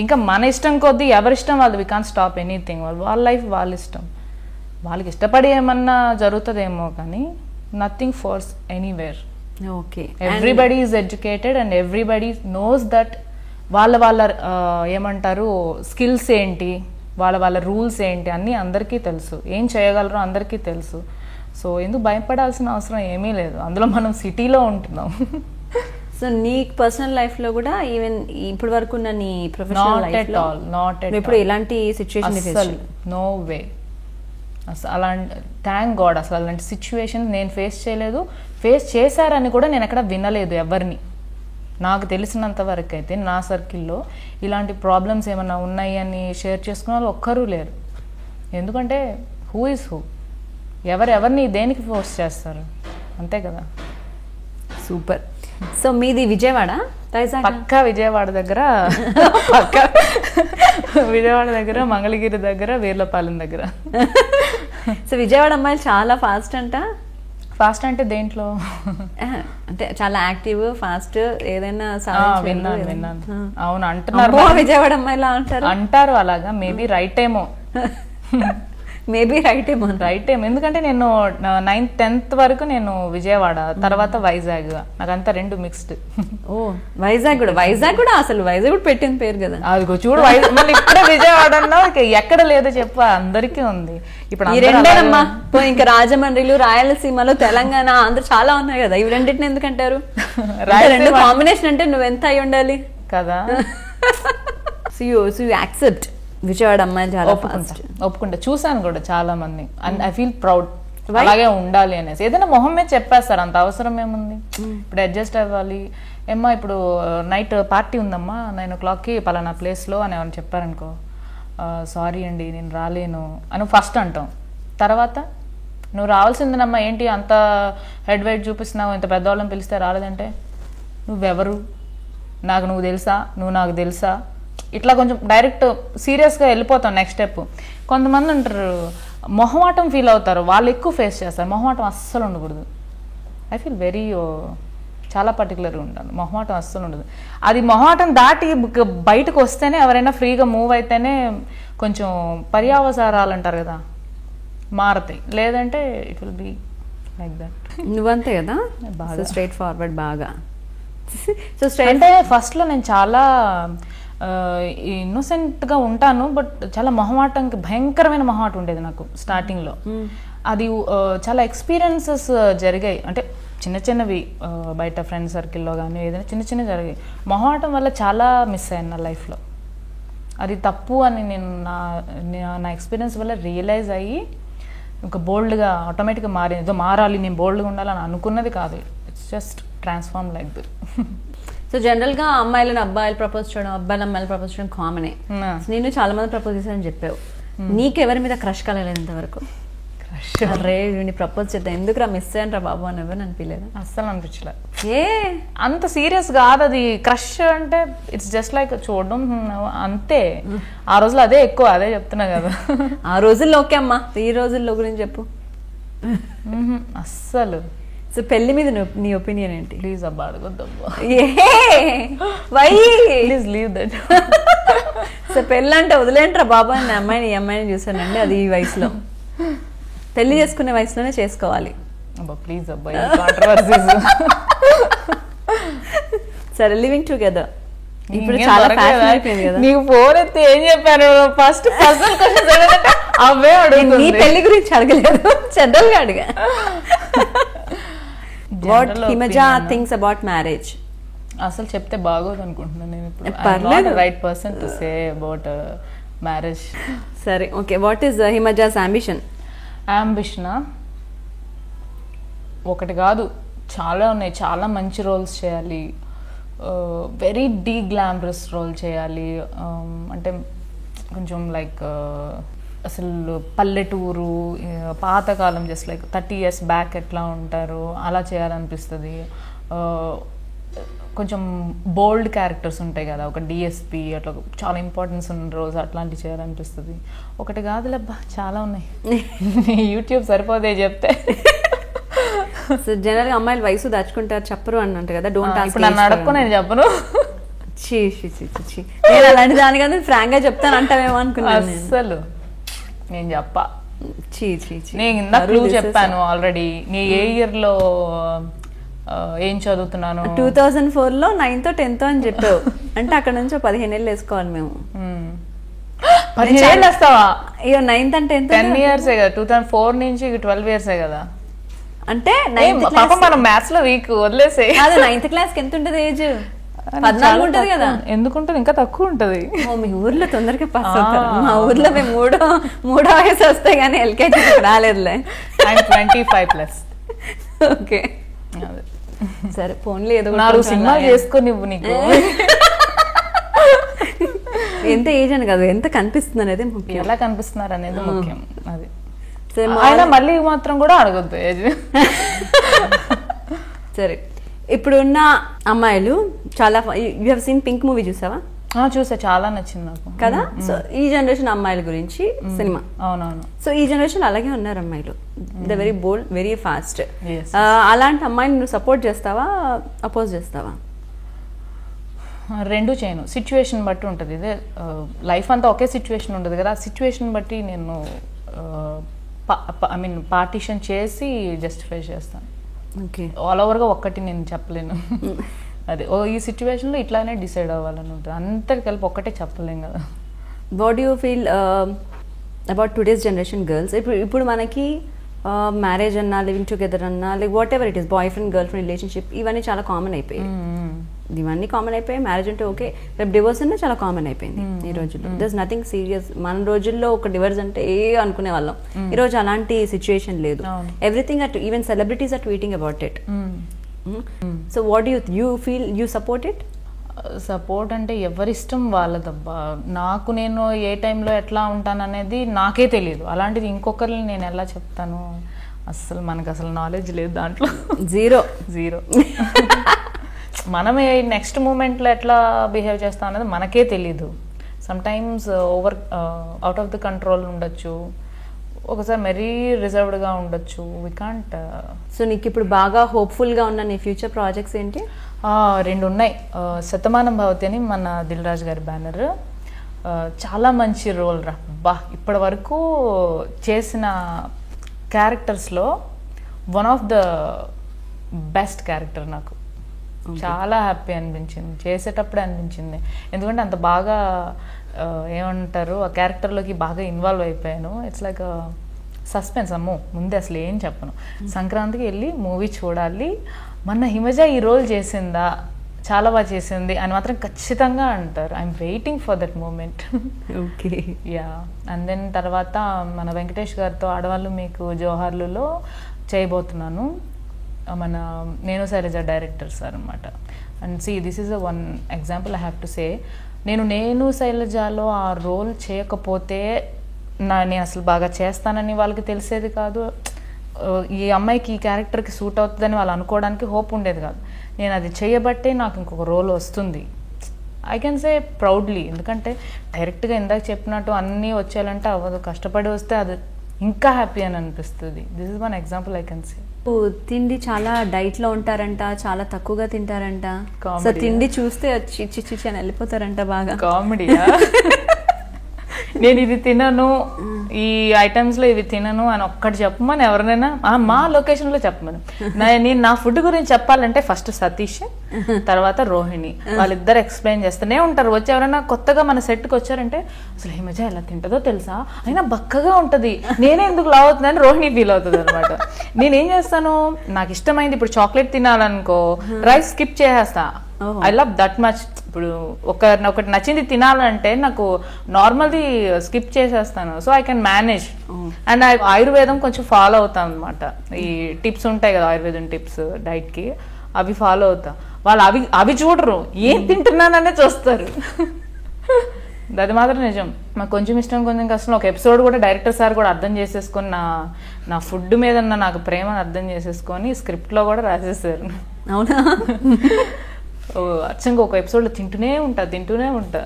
ఇంకా మన ఇష్టం కొద్దీ ఎవరిష్టం వాళ్ళు, వి కాన్ స్టాప్ ఎనీథింగ్. వాళ్ళ లైఫ్ వాళ్ళ ఇష్టం, వాళ్ళకి ఇష్టపడి ఏమన్నా జరుగుతుందేమో కానీ nothing force anywhere. Okay, everybody is educated and everybody knows that వాళ్ళ ఏమంటారు స్కిల్స్ ఏంటి, వాళ్ళ రూల్స్ ఏంటి అన్నీ అందరికీ తెలుసు, ఏం చేయగలరో అందరికీ తెలుసు. సో ఎందుకు భయపడాల్సిన అవసరం ఏమీ లేదు, అందులో మనం సిటీలో ఉంటున్నాం. సో నీ పర్సనల్ లైఫ్ లో కూడా ఈవెన్ ఇప్పటి వరకు ఉన్న నీ ప్రొఫెషనల్ లైఫ్ లో ఇప్పుడు ఇలాంటి సిచ్యువేషన్ నో వే. అసలు అలాంటి థ్యాంక్ గాడ్ అసలు అలాంటి సిచ్యువేషన్ నేను ఫేస్ చేయలేదు. ఫేస్ చేశారని కూడా నేను ఎక్కడ వినలేదు ఎవరిని. నాకు తెలిసినంత వరకు అయితే నా సర్కిల్లో ఇలాంటి ప్రాబ్లమ్స్ ఏమైనా ఉన్నాయి అని షేర్ చేసుకున్న వాళ్ళు ఒక్కరూ లేరు. ఎందుకంటే హూ ఈజ్ హూ, ఎవరిని దేనికి ఫోర్స్ చేస్తారు, అంతే కదా. సూపర్. సో మీది విజయవాడ? పక్కా విజయవాడ దగ్గర మంగళగిరి దగ్గర, వీర్లపాలెం దగ్గర. సో విజయవాడ అమ్మాయిలు చాలా ఫాస్ట్ అంట. ఫాస్ట్ అంటే దేంట్లో? అంటే చాలా యాక్టివ్, ఫాస్ట్, ఏదైనా విన్నాను. అవును అంటున్నారు, విజయవాడ అమ్మాయిలా అంటారు. అలాగా మేబీ రైట్ ఏమో. మేబీ రైట్ ఏమో. రైట్ ఏమో, ఎందుకంటే నేను 9th 10th వరకు నేను విజయవాడ, తర్వాత వైజాగ్, నాకంతా రెండు మిక్స్డ్. ఓ వైజాగ్ కూడా అసలు వైజాగ్ కూడా పెట్టిన పేరు కదా. అదిగో చూడు, మళ్ళీ ఇప్పుడే విజయవాడ అన్నా ఎక్కడ లేదో చెప్పు, అందరికీ ఉంది. ఇప్పుడు ఈ రెండేనమ్మా, ఇంకా రాజమండ్రిలు, రాయలసీమలో, తెలంగాణ, ఆంధ్ర చాలా ఉన్నాయి కదా. ఇవి రెండింటిని ఎందుకంటారు? రెండు కాంబినేషన్ అంటే నువ్వెంత అయి ఉండాలి కదా. సో యూ యాక్సెప్ట్ విజయవాడ అమ్మాయి చాలా ఒప్పుకుంటా. చూసాను కూడా చాలా మంది, అండ్ ఐ ఫీల్ ప్రౌడ్ అలాగే ఉండాలి అనేసి. ఏదైనా మొహం మీద చెప్పేస్తారు, అంత అవసరం ఏముంది. ఇప్పుడు అడ్జస్ట్ అవ్వాలి. ఏమ్మా ఇప్పుడు నైట్ పార్టీ ఉందమ్మా 9 o'clockకి పలానా ప్లేస్లో అని ఏమైనా చెప్పారనుకో, సారీ అండి నేను రాలేను అని ఫస్ట్ అంటాం. తర్వాత నువ్వు రావాల్సిందేనమ్మా, ఏంటి అంత హెడ్ వెయిట్ చూపిస్తున్నావు, ఇంత పెద్దవాళ్ళని పిలిస్తే రాలేదంటే నువ్వెవరు, నువ్వు తెలుసా, నువ్వు నాకు తెలుసా, ఇట్లా కొంచెం డైరెక్ట్ సీరియస్గా వెళ్ళిపోతాం నెక్స్ట్ స్టెప్. కొంతమంది ఉంటారు మొహమాటం ఫీల్ అవుతారు, వాళ్ళు ఎక్కువ ఫేస్ చేస్తారు. మొహమాటం అస్సలు ఉండకూడదు. ఐ ఫీల్ వెరీ చాలా పర్టికులర్గా ఉంటాను. మొహమాటం అస్సలు ఉండదు. అది మొహమాటం దాటి బయటకు వస్తేనే, ఎవరైనా ఫ్రీగా మూవ్ అయితేనే కొంచెం పర్యావసారాలు అంటారు కదా, మారతాయి. లేదంటే it will be like that. నువ్వంతే కదా, బాగా స్ట్రైట్ ఫార్వర్డ్ బాగా. సో స్ట్రైట్ అంటే ఫస్ట్లో నేను చాలా ఇన్నోసెంట్గా ఉంటాను, బట్ చాలా మొహమాటంకి భయంకరమైన మొహమాటం ఉండేది నాకు స్టార్టింగ్లో. అది చాలా ఎక్స్పీరియన్సెస్ జరిగాయి, అంటే చిన్న చిన్నవి బయట ఫ్రెండ్ సర్కిల్లో కానీ ఏదైనా చిన్న చిన్నవి జరిగాయి. మొహమాటం వల్ల చాలా మిస్ అయ్యాను నా లైఫ్లో. అది తప్పు అని నేను నా ఎక్స్పీరియన్స్ వల్ల రియలైజ్ అయ్యి ఇంకా బోల్డ్గా ఆటోమేటిక్గా మారింది. ఏదో మారాలి, నేను బోల్డ్గా ఉండాలని అనుకున్నది కాదు. It's just transform like this. So జనరల్గా అమ్మాయిలను అబ్బాయిలు ప్రపోజ్ చేయడం, అబ్బాయిలు అమ్మాయిలు ప్రపోజ్ చేయడం కామనే. నేను చాలా మంది ప్రపోజ్ చేశానని చెప్పావు. నీకెవరి మీద క్రష్ కలగలేదు ఇంతవరకు? అరే వీడిని ప్రపోజ్ చేద్దాం, ఎందుకు రా మిస్ అయ్యాను రా బాబు అని ఎవరు అనిపించలేదు? అస్సలు అనిపించలే. అంత సీరియస్ కాదు అది. క్రష్ అంటే ఇట్స్ జస్ట్ లైక్ చూడడం అంతే. ఆ రోజులో అదే ఎక్కువ, అదే చెప్తున్నా కదా. ఆ రోజుల్లో ఓకే అమ్మా, ఈ రోజుల్లో గురించి చెప్పు. అస్సలు. సో పెళ్లి మీద నీ ఒపీనియన్ ఏంటి? ప్లీజ్ అబ్బా అడగొద్దబ్బా, ప్లీజ్ లీవ్ దట్. సో పెళ్ళి అంటే వదిలేంట్రా బాబా అని అమ్మాయిని ఈ అమ్మాయిని చూసానండి, అది ఈ వయసులో పెళ్లి చేసుకునే వయసులోనే చేసుకోవాలి. అబ్బా ప్లీజ్ అబ్బా, కాంట్రవర్సీస్. సరే లివింగ్ టుగెదర్ ఇప్పుడు చాలా ఫ్యాషన్ అయిపోయింది కదా. నీకు ఫోన్ ఎత్తి ఏం చెప్పాను ఫస్ట్ అవే అడుగు. నీ పెళ్లి గురించి అడగలేదు, జనరల్ గా అడిగా. What Himaja thinks about marriage? అసలు చెప్తే బాగోదు అనుకుంటున్నాను నేను ఇప్పుడు. Right person to say about marriage. సరే ఓకే, వాట్ ఈస్ హిమజాస్ అంబిషన్? అంబిషనా ఒకటి కాదు, చాలా ఉన్నాయి. చాలా మంచి రోల్స్ చేయాలి, వెరీ డీ గ్లామరస్ రోల్ చేయాలి. అంటే కొంచెం లైక్ అసలు పల్లెటూరు పాతకాలం, జస్ట్ లైక్ 30 years బ్యాక్ ఎట్లా ఉంటారు అలా చేయాలనిపిస్తుంది. కొంచెం బోల్డ్ క్యారెక్టర్స్ ఉంటాయి కదా, ఒక డిఎస్పీ అట్లా చాలా ఇంపార్టెన్స్ ఉన్న రోల్స్ అట్లాంటివి చేయాలనిపిస్తుంది. ఒకటి కాదులేబ్బా, చాలా ఉన్నాయి. యూట్యూబ్ సరిపోదే చెప్తే. సో జనరల్గా అమ్మాయిలు వయసు దాచుకుంటారు, చెప్పరు అన్నట్టు కదా. Don't ask. నన్ను అడక్కో, నేను చెప్పను. నేను అలాంటి దాని కదా ఫ్రాంక్ గా చెప్తాను అంటావేమో అనుకున్నాను. అసలు నేను చెప్పా. నేను ఇందాక క్లూ చెప్పాను ఆల్రెడీ. నీ ఏ ఇయర్ లో ఏం చదువుతున్నాను? 2004లో 9th 10th అని చెప్పావు. అంటే అక్కడ నుంచి 15 ఏళ్ళు వేసుకోవాలి మేము. 15 ఏళ్ళు వస్తావా? ఇక 9th and 10th 10 years కదా. 2004 నుంచి 12 years కదా. అంటే మనం మ్యాథ్స్ లో వీక్ వదిలేసే. అదే 9th class కి ఎంత ఉంటుంది ఏజ్? 14 ఉంటుంది కదా. ఎందుకుంటుంది? ఇంకా తక్కువ ఉంటది. మీ ఊర్లో తొందరగా పాస్ అవుతారు. మా ఊర్లో మేము మూడో వయసు వస్తాయి కానీ ఎల్కేజీ రాలేదులే. 25+. ఓకే సరే ఫోన్లీ ఏదో 4 సినిమాలు చేసుకొని నీకు ఎంత ఏజ్ అని కాదు, ఎంత కనిపిస్తుంది అనేది ముఖ్యం. ఎలా కనిపిస్తున్నారు అనేది ముఖ్యం. అది ఆయన మళ్ళీ మాత్రం కూడా అడగొద్దు ఏజ్. సరే ఇప్పుడున్న అమ్మాయిలు చాలా, you have seen pink movie చూసావా? చూసా, చాలా నచ్చింది నాకు కదా. సో ఈ జనరేషన్ అమ్మాయిల గురించి సినిమా. అవునవును. సో ఈ జనరేషన్ అలాగే ఉన్నారు అమ్మాయిలు, the very bold, very fast. అలాంటి అమ్మాయిని నువ్వు సపోర్ట్ చేస్తావా, అపోజ్ చేస్తావా? రెండు చేయను, సిచ్యువేషన్ బట్టి ఉంటుంది. ఇదే లైఫ్ అంతా ఒకే సిచ్యువేషన్ ఉంటుంది కదా, ఆ సిచ్యువేషన్ బట్టి నేను ఐ మీన్ పార్టీషన్ చేసి జస్టిఫై చేస్తాను. ఓకే, ఆల్ ఓవర్గా ఒక్కటి నేను చెప్పలేను. అదే ఈ సిచ్యువేషన్లో ఇట్లానే డిసైడ్ అవ్వాలని ఉంటుంది, అంతటి కలిపి ఒక్కటే చెప్పలేం కదా. What you feel about today's generation girls? ఇప్పుడు మనకి మ్యారేజ్ అన్నా, లివింగ్ టుగెదర్ అన్నా, like what ever it is, boy friend girl friend relationship, ఇవన్నీ చాలా కామన్ అయిపోయాయి. ఇవన్నీ కామన్ అయిపోయాయి. మ్యారేజ్ అంటే ఓకే, రేపు డివోర్స్ అన్నా చాలా కామన్ అయిపోయింది ఈ రోజుల్లో. There is nothing serious. మన రోజుల్లో ఒక డివోర్స్ అంటే అనుకునే వాళ్ళం. ఈ రోజు అలాంటి సిచ్యుయేషన్ లేదు. Everything even celebrities are tweeting about it. So what you feel, you support it? Support అంటే ఎవరిష్టం వాళ్ళదబ్బా. నాకు నేను ఏ టైంలో ఎట్లా ఉంటాను అనేది నాకే తెలియదు, అలాంటిది ఇంకొకరిని నేను ఎలా చెప్తాను? అసలు మనకు అసలు నాలెడ్జ్ లేదు దాంట్లో. జీరో. మనం నెక్స్ట్ మూమెంట్లో ఎట్లా బిహేవ్ చేస్తాం అనేది మనకే తెలీదు. Sometimes out of the control ఉండొచ్చు, ఒకసారి మరీ రిజర్వ్డ్గా ఉండొచ్చు. We can't. సో నీకు ఇప్పుడు బాగా హోప్ఫుల్గా ఉన్న నీ ఫ్యూచర్ ప్రాజెక్ట్స్ ఏంటి? 2 ఉన్నాయి. శతమానం భవతి అని మన దిల్ రాజు గారి బ్యానర్, చాలా మంచి రోల్ రా బా. ఇప్పటి వరకు చేసిన క్యారెక్టర్స్లో one of the best character. నాకు చాలా హ్యాపీ అనిపించింది, చేసేటప్పుడే అనిపించింది. ఎందుకంటే అంత బాగా ఏమంటారు, ఆ క్యారెక్టర్లోకి బాగా ఇన్వాల్వ్ అయిపోయాను. It's like suspense. అమ్మో ముందే అసలు ఏం చెప్పను. సంక్రాంతికి వెళ్ళి మూవీ చూడాలి, మన హిమజ ఈ రోల్ చేసిందా, చాలా బాగా చేసింది అని మాత్రం ఖచ్చితంగా అంటారు. I'm waiting for that moment. Okay, yeah. And then తర్వాత మన వెంకటేష్ గారితో ఆడవాళ్ళు మీకు జోహార్లులో చేయబోతున్నాను. మన నేను శైలజ డైరెక్టర్స్ అనమాట. And see this is one example I have to say. నేను శైలజలో ఆ రోల్ చేయకపోతే నేను అసలు బాగా చేస్తానని వాళ్ళకి తెలిసేది కాదు. ఈ అమ్మాయికి ఈ క్యారెక్టర్కి సూట్ అవుతుందని వాళ్ళు అనుకోవడానికి హోప్ ఉండేది కాదు. నేను అది చేయబట్టే నాకు ఇంకొక రోల్ వస్తుంది. I can say proudly. ఎందుకంటే డైరెక్ట్గా ఇందాక చెప్పినట్టు అన్నీ వచ్చేయాలంటే అవ్వదు, కష్టపడి వస్తే అది ఇంకా హ్యాపీ అని అనిపిస్తుంది. This is one example I can సే. తిండి చాలా డైట్లో ఉంటారంట, చాలా తక్కువగా తింటారంట. సో తిండి చూస్తే చిచ్చి అని వెళ్ళిపోతారంట. బాగా కామెడీయా? నేను ఇది తినను, ఈ ఐటమ్స్లో ఇవి తినను అని ఒక్కటి చెప్పమని ఎవరినైనా మా లొకేషన్లో చెప్పమని. నేను నా ఫుడ్ గురించి చెప్పాలంటే ఫస్ట్ సతీష్, తర్వాత రోహిణి, వాళ్ళిద్దరు ఎక్స్ప్లెయిన్ చేస్తూనే ఉంటారు. వచ్చి ఎవరైనా కొత్తగా మన సెట్కి వచ్చారంటే అసలు హిమజ ఎలా తింటుందో తెలుసా, అయినా బక్కగా ఉంటుంది, నేనే ఎందుకు లావ్ అవుతుందని రోహిణి ఫీల్ అవుతుంది అనమాట. నేనేం చేస్తాను, నాకు ఇష్టమైంది ఇప్పుడు చాక్లెట్ తినాలనుకో, రైస్ స్కిప్ చేసేస్తా. I love that much. ఇప్పుడు ఒకటి నచ్చింది తినాలంటే నాకు నార్మల్ది స్కిప్ చేసేస్తాను. So I can manage. And ఆయుర్వేదం కొంచెం ఫాలో అవుతాను అనమాట. ఈ టిప్స్ ఉంటాయి కదా ఆయుర్వేదం టిప్స్ డైట్కి, అవి ఫాలో అవుతా. వాళ్ళు అవి చూడరు, ఏం తింటున్నాననే చూస్తారు. అది మాత్రం నిజం. నాకు కొంచెం ఇష్టం కొంచెం కష్టం. ఒక ఎపిసోడ్ కూడా డైరెక్టర్ సార్ కూడా అర్థం చేసేసుకొని నా ఫుడ్ మీద నాకు ప్రేమను అర్థం చేసేసుకొని స్క్రిప్ట్లో కూడా రాసేసారు. అవునా? అచ్చంగా ఒక ఎపిసోడ్లో తింటూనే ఉంటా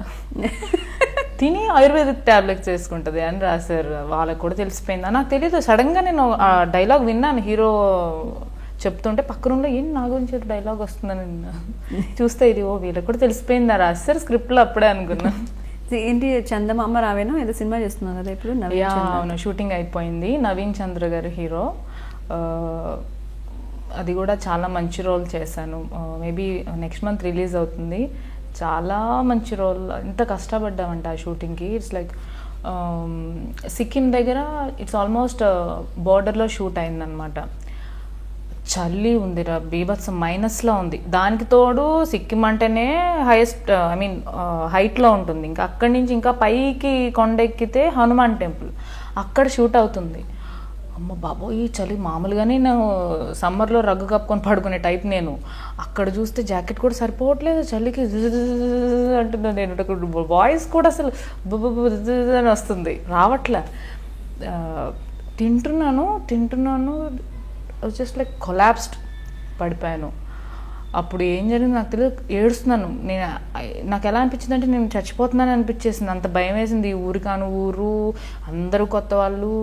తిని ఆయుర్వేదిక్ టాబ్లెట్స్ వేసుకుంటుంది అని రాశారు. వాళ్ళకి కూడా తెలిసిపోయిందా నాకు తెలీదు. సడన్గా నేను ఆ డైలాగ్ విన్నాను, హీరో చెప్తుంటే పక్క రూమ్లో ఏం నా గురించి డైలాగ్ వస్తుందని చూస్తే ఇది వీళ్ళకి కూడా తెలిసిపోయిందా రాశారు స్క్రిప్ట్లో, అప్పుడే అనుకున్నా. ఏంటి చందమామ రావేనో ఏదో సినిమా చేస్తున్నావు కదా ఇప్పుడు? అవును, షూటింగ్ అయిపోయింది. నవీన్ చంద్ర గారు హీరో. అది కూడా చాలా మంచి రోల్ చేశాను. మేబీ నెక్స్ట్ మంత్ రిలీజ్ అవుతుంది. చాలా మంచి రోల్. ఇంత కష్టపడ్డామంట ఆ షూటింగ్కి. ఇట్స్ లైక్ సిక్కిం దగ్గర, ఇట్స్ ఆల్మోస్ట్ బోర్డర్లో షూట్ అయిందనమాట. చలి ఉందిరా, బీభత్సం మైనస్లో ఉంది. దానికి తోడు సిక్కిం అంటేనే హైయెస్ట్ హైట్లో ఉంటుంది. ఇంకా అక్కడి నుంచి ఇంకా పైకి కొండెక్కితే హనుమాన్ టెంపుల్, అక్కడ షూట్ అవుతుంది. అమ్మ బాబో, ఈ చలి మామూలుగానే నేను సమ్మర్లో రగ్గు కప్పుకొని పడుకునే టైప్. నేను అక్కడ చూస్తే జాకెట్ కూడా సరిపోవట్లేదు చలికి అంటున్నా. నేను వాయిస్ కూడా అసలు అని వస్తుంది, రావట్లే. తింటున్నాను జస్ట్ లైక్ కొలాప్స్డ్, పడిపోయాను. అప్పుడు ఏం జరిగింది నాకు తెలియదు, ఏడుస్తున్నాను. నాకు ఎలా అనిపించింది అంటే నేను చచ్చిపోతున్నాను అనిపించేసింది. అంత భయం వేసింది. ఈ ఊరికాను ఊరు, అందరూ కొత్త వాళ్ళు,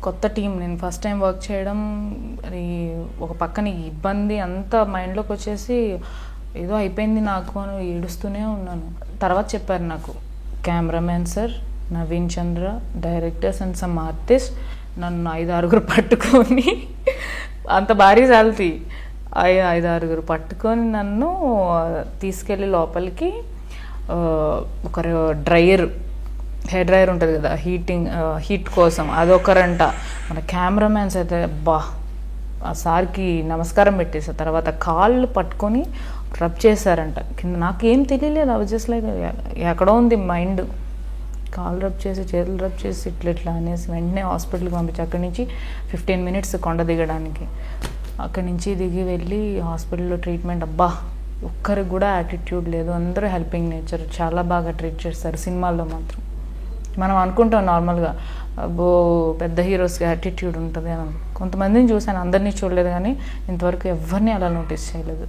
కొత్త టీం, నేను ఫస్ట్ టైం వర్క్ చేయడం, అది ఒక పక్కన ఇబ్బంది అంతా మైండ్లోకి వచ్చేసి ఏదో అయిపోయింది నాకు అని ఏడుస్తూనే ఉన్నాను. తర్వాత చెప్పారు నాకు cameramen sir, Naveen Chandra, directors and some artist, నన్ను 5-6 పట్టుకొని, అంత భారీ సాల్తీ, 5-6 పట్టుకొని నన్ను తీసుకెళ్ళి లోపలికి ఒక డ్రైయర్, హెయిర్ డ్రైయర్ ఉంటుంది కదా హీట్ కోసం, అదొకరంట. మన కెమెరామ్యాన్స్ అయితే ఆ సార్కి నమస్కారం పెట్టేసారు. తర్వాత కాళ్ళు పట్టుకొని రబ్ చేశారంట కింద. నాకేం తెలియలేదు, అవి జస్ట్ లైక్ ఎక్కడో ఉంది మైండ్. కాళ్ళు రబ్ చేసి, చేతులు రబ్ చేసి, ఇట్లా అనేసి వెంటనే హాస్పిటల్కి పంపించి, అక్కడి నుంచి 15 minutes కొండ దిగడానికి. అక్కడి నుంచి దిగి వెళ్ళి హాస్పిటల్లో ట్రీట్మెంట్. ఒక్కరికి కూడా యాటిట్యూడ్ లేదు, అందరూ హెల్పింగ్ నేచర్, చాలా బాగా ట్రీట్ చేస్తారు. సినిమాల్లో మాత్రం మనం అనుకుంటాం నార్మల్గా పెద్ద హీరోస్కి యాటిట్యూడ్ ఉంటుంది అని. కొంతమందిని చూసాను, అందరినీ చూడలేదు, కానీ ఇంతవరకు ఎవరిని అలా నోటీస్ చేయలేదు.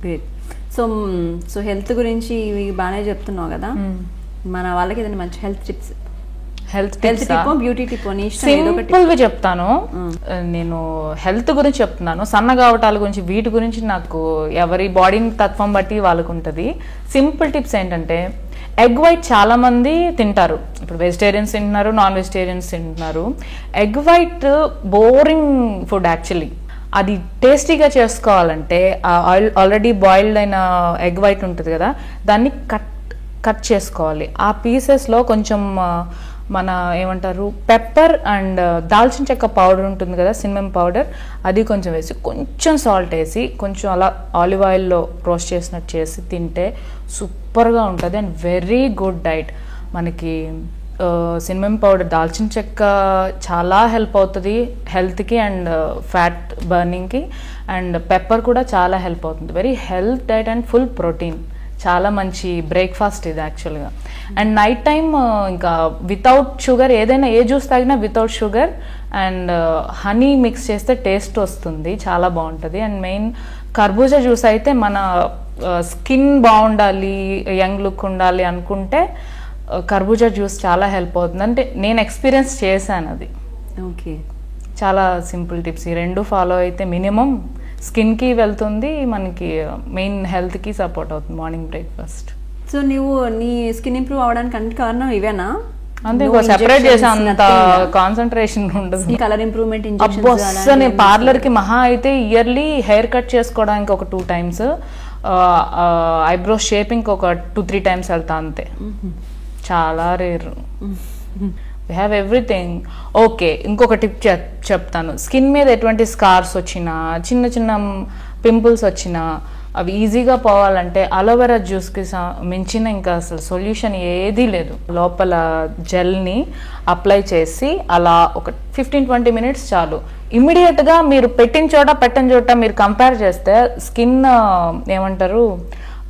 గ్రేట్. సో హెల్త్ గురించి బాగానే చెప్తున్నావు కదా, మన వాళ్ళకి ఏదైనా మంచి హెల్త్ టిప్స్, బ్యూటీ టిప్ సింపుల్గా చెప్తాను. నేను హెల్త్ గురించి చెప్తున్నాను, సన్నగావటాల గురించి, వీటి గురించి నాకు ఎవరి బాడీని తత్వం బట్టి వాళ్ళకు ఉంటుంది. సింపుల్ టిప్స్ ఏంటంటే, ఎగ్ వైట్ చాలా మంది తింటారు. ఇప్పుడు వెజిటేరియన్స్ తింటున్నారు, నాన్ వెజిటేరియన్స్ తింటున్నారు. Egg white boring food actually. అది టేస్టీగా చేసుకోవాలంటే ఆల్రెడీ బాయిల్డ్ అయిన ఎగ్ వైట్ ఉంటుంది కదా, దాన్ని కట్ చేసుకోవాలి. ఆ పీసెస్లో కొంచెం మన ఏమంటారు పెప్పర్ అండ్ దాల్చిన చెక్క పౌడర్ ఉంటుంది కదా, సిన్నమన్ పౌడర్, అది కొంచెం వేసి, కొంచెం సాల్ట్ వేసి, కొంచెం అలా ఆలివ్ ఆయిల్లో రోస్ట్ చేసినట్టు చేసి తింటే సూపర్గా ఉంటుంది అండ్ వెరీ గుడ్ డైట్. మనకి సిన్నమన్ పౌడర్, దాల్చిన చెక్క చాలా హెల్ప్ అవుతుంది హెల్త్కి అండ్ ఫ్యాట్ బర్నింగ్కి, అండ్ పెప్పర్ కూడా చాలా హెల్ప్ అవుతుంది. Very health diet and full protein, చాలా మంచి బ్రేక్ఫాస్ట్ ఇది యాక్చువల్గా. అండ్ నైట్ టైం ఇంకా వితౌట్ షుగర్, ఏదైనా ఏ జ్యూస్ తాగినా without sugar and honey mix చేస్తే టేస్ట్ వస్తుంది, చాలా బాగుంటుంది. అండ్ మెయిన్ కర్బూజా జ్యూస్ అయితే మన స్కిన్ బాగుండాలి, యంగ్ లుక్ ఉండాలి అనుకుంటే కర్బూజా జ్యూస్ చాలా హెల్ప్ అవుతుంది. అంటే నేను ఎక్స్పీరియన్స్ చేశాను అది. ఓకే, చాలా సింపుల్ టిప్స్, ఈ రెండు ఫాలో అయితే మినిమం స్కిన్కి వెళ్తుంది, మనకి మెయిన్ హెల్త్కి సపోర్ట్ అవుతుంది మార్నింగ్ బ్రేక్ఫాస్ట్. సో నువ్వు నీ స్కిన్ ఇంప్రూవ్ అవడానికి అన్ని కారణం ఇవేనా? అంతే, సెపరేట్ చేసా, అంత కాన్సన్ట్రేషన్ ఉండదు. కలర్ ఇంప్రూవ్మెంట్ నేను పార్లర్కి మహా అయితే ఇయర్లీ హెయిర్ కట్ చేసుకోవడానికి ఒక 2 times, ఐబ్రోస్ షేపింగ్కి ఒక 2-3 times వెళ్తా అంతే. చాలా rare. We have everything. Okay, ఇంకొక టిప్ చెప్తాను. స్కిన్ మీద ఎటువంటి స్కార్స్ వచ్చినా, చిన్న చిన్న పింపుల్స్ వచ్చినా, అవి ఈజీగా పోవాలంటే అలోవెరా జ్యూస్కి మించిన ఇంకా అసలు సొల్యూషన్ ఏదీ లేదు. లోపల జెల్ని అప్లై చేసి అలా ఒక 15-20 minutes చాలు. ఇమ్మీడియట్గా మీరు పెట్టిన చోట పెట్టని చోట మీరు కంపేర్ చేస్తే స్కిన్ ఏమంటారు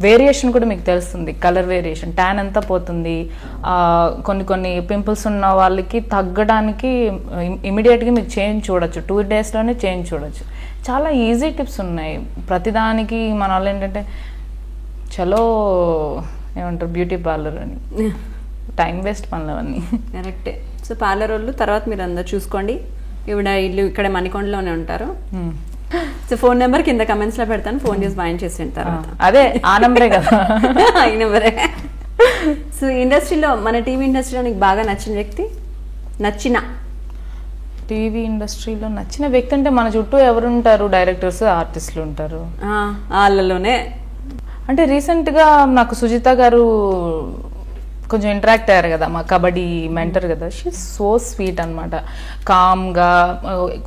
వేరియేషన్ కూడా మీకు తెలుస్తుంది. కలర్ వేరియేషన్, ట్యాన్ అంతా పోతుంది. కొన్ని పింపుల్స్ ఉన్న వాళ్ళకి తగ్గడానికి ఇమీడియట్గా మీరు చేంజ్ చూడొచ్చు, 2 daysలోనే చేంజ్ చూడొచ్చు. చాలా ఈజీ టిప్స్ ఉన్నాయి. ప్రతిదానికి మన వాళ్ళు ఏంటంటే చలో ఏమంటారు బ్యూటీ పార్లర్ అని, టైం వేస్ట్ పనులు అవన్నీ. కరెక్టే. సో పార్లర్ వాళ్ళు తర్వాత మీరు అందరు చూసుకోండి. ఇల్లు ఇక్కడ మణికొండలోనే ఉంటారు. సో ఫోన్ నెంబర్ కింద కమెంట్స్ లో పెడతాను, ఫోన్ చేసి బాయ్ చేసిన తర్వాత. అదే ఆ నెంబరే కదా, ఈ నెంబరే. సో ఇండస్ట్రీలో, మన టీవీ ఇండస్ట్రీలో నీకు బాగా నచ్చిన వ్యక్తి, టీవీ ఇండస్ట్రీలో నచ్చిన వ్యక్తి అంటే మన చుట్టూ ఎవరు ఉంటారు, డైరెక్టర్స్, ఆర్టిస్టులు ఉంటారు. వాళ్ళలోనే అంటే రీసెంట్గా నాకు సుజిత గారు కొంచెం ఇంటరాక్ట్ అయ్యారు కదా, మా కబడ్డీ మెంటర్ కదా. షీ సో స్వీట్ అనమాట. కామ్గా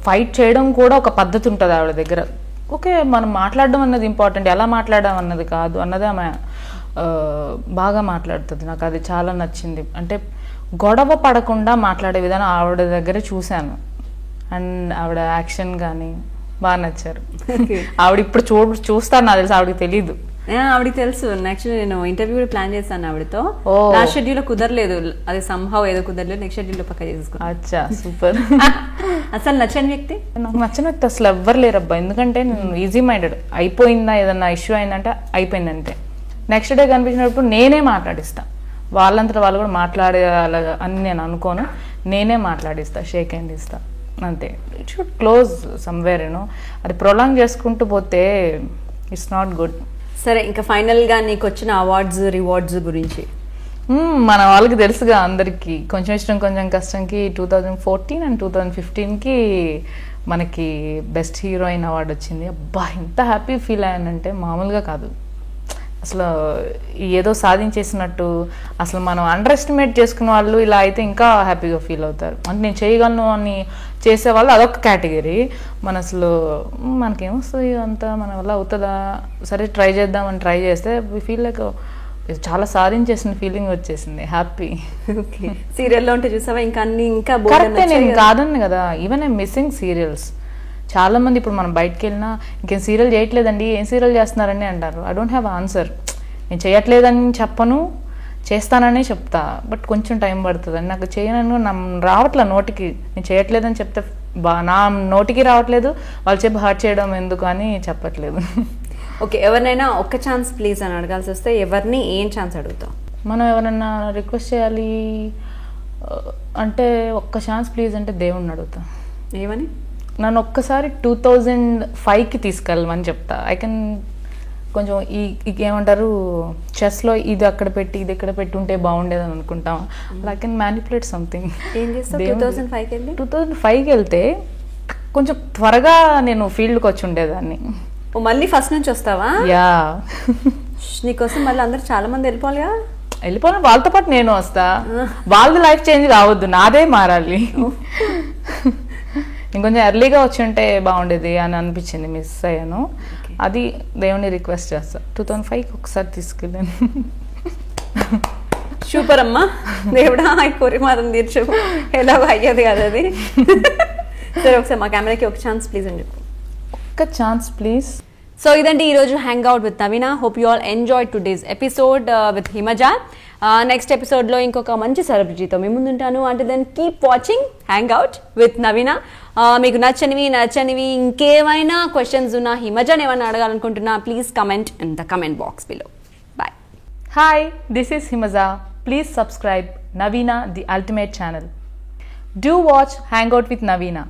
ఫైట్ చేయడం కూడా ఒక పద్ధతి ఉంటుంది ఆవిడ దగ్గర. ఓకే, మనం మాట్లాడడం అన్నది ఇంపార్టెంట్, ఎలా మాట్లాడడం అన్నది కాదు అన్నది ఆమె బాగా మాట్లాడుతుంది. నాకు అది చాలా నచ్చింది. అంటే గొడవ పడకుండా మాట్లాడే విధానం ఆవిడ దగ్గర చూశాను. అండ్ ఆవిడ యాక్షన్ కానీ బాగా నచ్చారు. ఆవిడ ఇప్పుడు చూస్తాను, నాకు తెలుసు, ఆవిడకి తెలీదు. ఆవిడకి తెలుసు. యాక్చువల్లీ నేను ఇంటర్వ్యూ కూడా ప్లాన్ చేశాను ఆవిడతో. లాస్ట్ షెడ్యూల్ కుదరలేదు, అది సంహవ్ ఏదో కుదరలేదు, నెక్స్ట్ షెడ్యూల్ లో పక్క చేసుకున్నాను. అచ్చా, సూపర్. అసలు నచ్చని వ్యక్తి, నాకు నచ్చిన వ్యక్తి అసలు ఎవ్వరు లేరబ్బా. ఎందుకంటే నేను ఈజీ మైండెడ్. అయిపోయిందా, ఏదన్నా ఇష్యూ అయిందంటే అయిపోయిందంటే, నెక్స్ట్ డే కనిపించినప్పుడు నేనే మాట్లాడిస్తా. వాళ్ళంతా వాళ్ళు కూడా మాట్లాడేలా అని నేను అనుకోను, నేనే మాట్లాడిస్తా, షేక్ హ్యాండ్ ఇస్తా అంతే. ఇట్ షుడ్ క్లోజ్ సమ్వేర్, అది ప్రొలాంగ్ చేసుకుంటూ పోతే ఇట్స్ నాట్ గుడ్. సరే, ఇంకా ఫైనల్గా నీకు వచ్చిన అవార్డ్స్, రివార్డ్స్ గురించి. మన వాళ్ళకి తెలుసుగా అందరికి, కొంచెం ఇష్టం కొంచెం కష్టంకి 2014 అండ్ 2015కి మనకి బెస్ట్ హీరోయిన్ అవార్డు వచ్చింది. అబ్బా ఎంత హ్యాపీ ఫీల్ అయ్యానంటే మామూలుగా కాదు. అసలు ఏదో సాధించేసినట్టు, అసలు మనం అండర్ ఎస్టిమేట్ చేసుకున్న వాళ్ళు ఇలా అయితే ఇంకా హ్యాపీగా ఫీల్ అవుతారు. అంటే నేను చేయగలను అని చేసేవాళ్ళు అదొక కేటగిరీ. అసలు మనకేమొస్తుంది అంతా, మన వల్ల అవుతుందా, సరే ట్రై చేద్దామని ట్రై చేస్తే వి ఫీల్ లైక్ చాలా సాధించేసిన ఫీలింగ్ వచ్చేసింది, హ్యాపీ. ఓకే, సీరియల్లో ఉంటే చూసావా ఇంకా అన్ని ఇంకా కరెక్టే, నేను కాదని కదా, ఈవెన్ ఐ మిస్సింగ్ సీరియల్స్. చాలా మంది ఇప్పుడు మనం బయటకు వెళ్ళినా ఇంకేం సీరియల్ చేయట్లేదండి, ఏం సీరియల్ చేస్తున్నారని అంటారు. I don't have answer. నేను చేయట్లేదని చెప్పను, చేస్తానని చెప్తా, బట్ కొంచెం టైం పడుతుంది అని. నాకు చేయను రావట్లే నోటికి. నేను చేయట్లేదని చెప్తే నా నోటికి రావట్లేదు, వాళ్ళు చెప్పి హర్ట్ చేయడం ఎందుకు అని చెప్పట్లేదు. ఓకే, ఎవరినైనా ఒక్క ఛాన్స్ ప్లీజ్ అని అడగాల్సి వస్తే ఎవరిని ఏం ఛాన్స్ అడుగుతాం? మనం ఎవరైనా రిక్వెస్ట్ చేయాలి అంటే ఒక్క ఛాన్స్ ప్లీజ్ అంటే దేవుణ్ణి అడుగుతా. ఏమని? నన్ను ఒక్కసారి 2005కి తీసుకెళ్ళమని చెప్తా. ఐ కెన్ కొంచెం ఏమంటారు చెస్లో ఇది అక్కడ పెట్టి ఇది ఇక్కడ పెట్టి ఉంటే బాగుండేదని అనుకుంటాం. I can manipulate something. ఏం చేస్తావు 2005కి వెళ్తే కొంచెం త్వరగా నేను ఫీల్డ్కి వచ్చి ఉండేదాన్ని. మళ్ళీ ఫస్ట్ నుంచి వస్తావా? యా, నీకోసం మళ్ళీ అందరు చాలా మంది వెళ్ళిపోవాలిగా. వెళ్ళిపోవాలి, వాళ్ళతో పాటు నేను వస్తా. వాళ్ళది లైఫ్ చేంజ్ కావద్దు, నాదే మారాలి. ఇంకొంచెం ఎర్లీగా వచ్చి ఉంటే బాగుండేది అని అనిపించింది, మిస్ అయ్యాను. అది దేవుని రిక్వెస్ట్ చేస్తా, 2005కి ఒకసారి తీసుకెళ్ళాను. సూపర్ అమ్మా, దేవుడా కోరి మాత్రం తీర్చు, ఎలాగో అయ్యేది కదా అది. సరే ఒకసారి మా కెమెరాకి ఒక ఛాన్స్ ప్లీజ్ అని చెప్పు. ఒక్క ఛాన్స్ ప్లీజ్. సో ఇదండి ఈరోజు hang out with Navina. Hope you all enjoy today's episode with Himaja. Next ఎపిసోడ్లో ఇంకొక మంచి సెలబ్రిటీతో మీ ముందుంటాను. అంటే then keep watching hang out with Navina. మీకు నచ్చనివి ఇంకేమైనా క్వశ్చన్స్ ఉన్నా, హిమజాని ఏమైనా అడగాలనుకుంటున్నా, please comment in the comment box below. Bye. Hi, this is Himaja. Please subscribe Navina, the ultimate channel. Do watch Hangout with Navina.